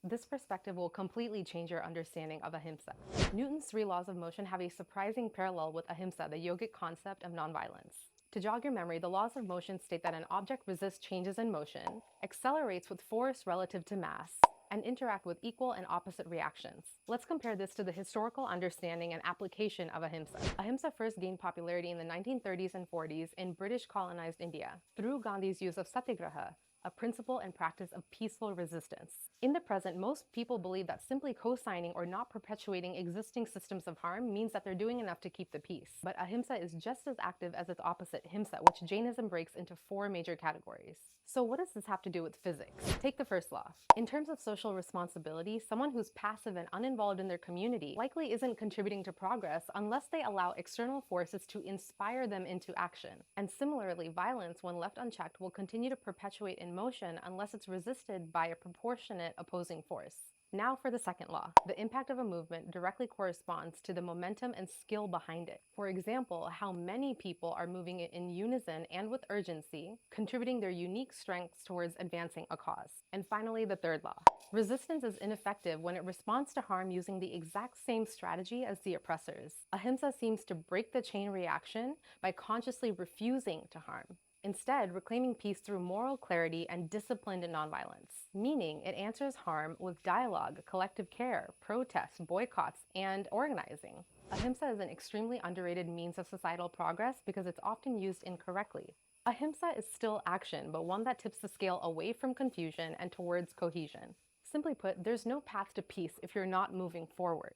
this perspective will completely change your understanding of Ahimsa. Newton's 3 laws of motion have a surprising parallel with Ahimsa, the yogic concept of nonviolence. To jog your memory, the laws of motion state that an object resists changes in motion, accelerates with force relative to mass, and interact with equal and opposite reactions. Let's compare this to the historical understanding and application of Ahimsa. Ahimsa first gained popularity in the 1930s and 40s in British colonized India through Gandhi's use of satyagraha, a principle and practice of peaceful resistance. In the present, most people believe that simply co-signing or not perpetuating existing systems of harm means that they're doing enough to keep the peace. But Ahimsa is just as active as its opposite, Himsa, which Jainism breaks into 4 major categories. So what does this have to do with physics? Take the first law. In terms of social responsibility, someone who's passive and uninvolved in their community likely isn't contributing to progress unless they allow external forces to inspire them into action. And similarly, violence, when left unchecked, will continue to perpetuate in motion unless it's resisted by a proportionate opposing force. Now for the second law. The impact of a movement directly corresponds to the momentum and skill behind it. For example, how many people are moving in unison and with urgency, contributing their unique strengths towards advancing a cause. And finally, the third law. Resistance is ineffective when it responds to harm using the exact same strategy as the oppressors. Ahimsa seems to break the chain reaction by consciously refusing to harm. Instead, reclaiming peace through moral clarity and disciplined nonviolence, meaning it answers harm with dialogue, collective care, protests, boycotts, and organizing. Ahimsa is an extremely underrated means of societal progress because it's often used incorrectly. Ahimsa is still action, but one that tips the scale away from confusion and towards cohesion. Simply put, there's no path to peace if you're not moving forward.